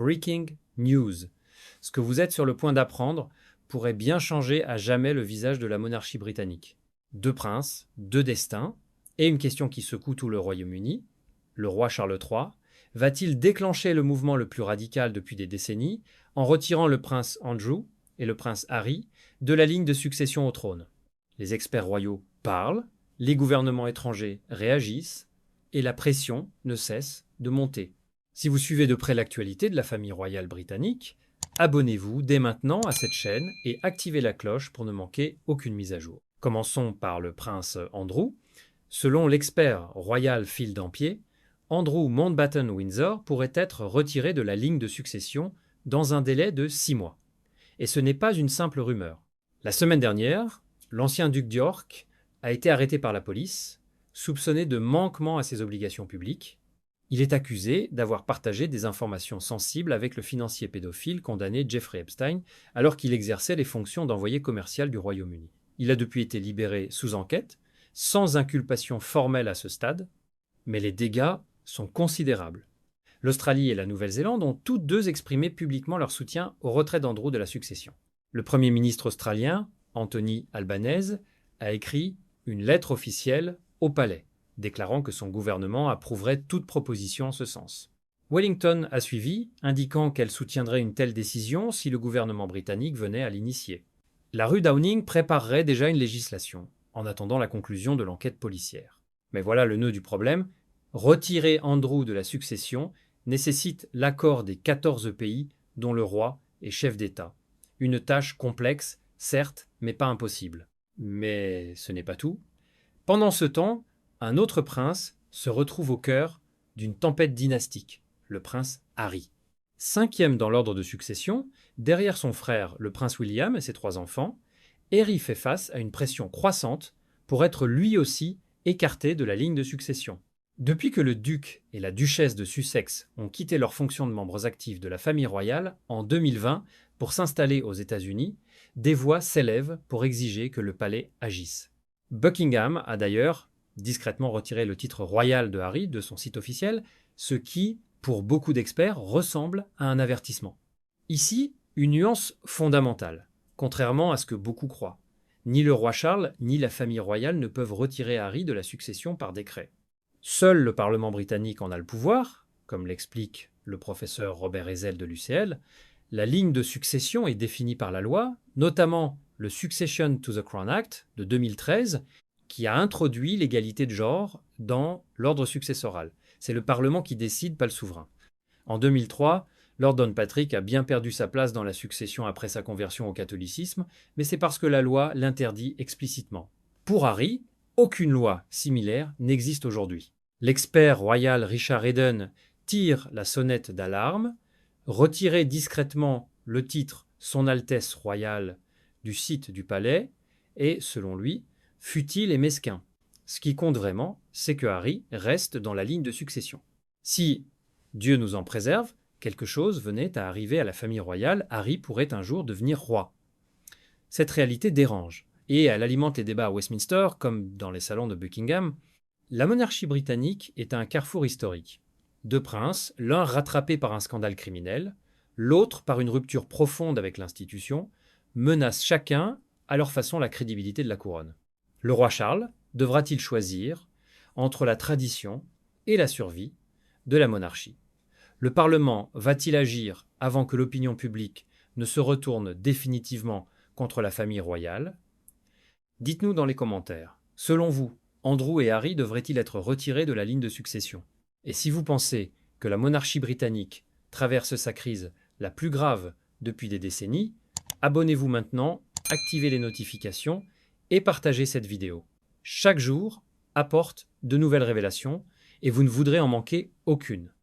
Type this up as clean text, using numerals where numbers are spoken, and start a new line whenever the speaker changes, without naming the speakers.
breaking news. Ce que vous êtes sur le point d'apprendre pourrait bien changer à jamais le visage de la monarchie britannique. Deux princes, deux destins, et une question qui secoue tout le Royaume-Uni. Le roi Charles III va-t-il déclencher le mouvement le plus radical depuis des décennies en retirant le prince Andrew et le prince Harry de la ligne de succession au trône? Les experts royaux parlent, les gouvernements étrangers réagissent, et la pression ne cesse de monter. Si vous suivez de près l'actualité de la famille royale britannique, abonnez-vous dès maintenant à cette chaîne et activez la cloche pour ne manquer aucune mise à jour. Commençons par le prince Andrew. Selon l'expert royal Phil Dampier, Andrew Mountbatten-Windsor pourrait être retiré de la ligne de succession dans un délai de 6 mois. Et ce n'est pas une simple rumeur. La semaine dernière, l'ancien duc d'York a été arrêté par la police, soupçonné de manquement à ses obligations publiques. Il est accusé d'avoir partagé des informations sensibles avec le financier pédophile condamné Jeffrey Epstein alors qu'il exerçait les fonctions d'envoyé commercial du Royaume-Uni. Il a depuis été libéré sous enquête, sans inculpation formelle à ce stade, mais les dégâts sont considérables. L'Australie et la Nouvelle-Zélande ont toutes deux exprimé publiquement leur soutien au retrait d'Andrew de la succession. Le Premier ministre australien, Anthony Albanese, a écrit une lettre officielle au Palais, déclarant que son gouvernement approuverait toute proposition en ce sens. Wellington a suivi, indiquant qu'elle soutiendrait une telle décision si le gouvernement britannique venait à l'initier. La rue Downing préparerait déjà une législation, en attendant la conclusion de l'enquête policière. Mais voilà le nœud du problème. Retirer Andrew de la succession nécessite l'accord des 14 pays dont le roi est chef d'État. Une tâche complexe, certes, mais pas impossible. Mais ce n'est pas tout. Pendant ce temps, un autre prince se retrouve au cœur d'une tempête dynastique, le prince Harry. 5e dans l'ordre de succession, derrière son frère le prince William et ses 3 enfants, Harry fait face à une pression croissante pour être lui aussi écarté de la ligne de succession. Depuis que le duc et la duchesse de Sussex ont quitté leurs fonctions de membres actifs de la famille royale en 2020 pour s'installer aux États-Unis, des voix s'élèvent pour exiger que le palais agisse. Buckingham a d'ailleurs discrètement retiré le titre royal de Harry de son site officiel, ce qui, pour beaucoup d'experts, ressemble à un avertissement. Ici, une nuance fondamentale, contrairement à ce que beaucoup croient. Ni le roi Charles, ni la famille royale ne peuvent retirer Harry de la succession par décret. Seul le Parlement britannique en a le pouvoir, comme l'explique le professeur Robert Ezel de l'UCL. La ligne de succession est définie par la loi, notamment le Succession to the Crown Act de 2013, qui a introduit l'égalité de genre dans l'ordre successoral. C'est le Parlement qui décide, pas le souverain. En 2003, Lord Downpatrick a bien perdu sa place dans la succession après sa conversion au catholicisme, mais c'est parce que la loi l'interdit explicitement. Pour Harry, aucune loi similaire n'existe aujourd'hui. L'expert royal Richard Eden tire la sonnette d'alarme. Retirer discrètement le titre Son Altesse royale du site du palais est, selon lui, futile et mesquin. Ce qui compte vraiment, c'est que Harry reste dans la ligne de succession. Si, Dieu nous en préserve, quelque chose venait à arriver à la famille royale, Harry pourrait un jour devenir roi. Cette réalité dérange, et elle alimente les débats à Westminster, comme dans les salons de Buckingham. La monarchie britannique est un carrefour historique. 2 princes, l'un rattrapé par un scandale criminel, l'autre par une rupture profonde avec l'institution, menacent chacun à leur façon la crédibilité de la couronne. Le roi Charles devra-t-il choisir entre la tradition et la survie de la monarchie? Le Parlement va-t-il agir avant que l'opinion publique ne se retourne définitivement contre la famille royale? Dites-nous dans les commentaires. Selon vous, Andrew et Harry devraient-ils être retirés de la ligne de succession? Et si vous pensez que la monarchie britannique traverse sa crise la plus grave depuis des décennies, abonnez-vous maintenant, activez les notifications et partagez cette vidéo. Chaque jour apporte de nouvelles révélations et vous ne voudrez en manquer aucune.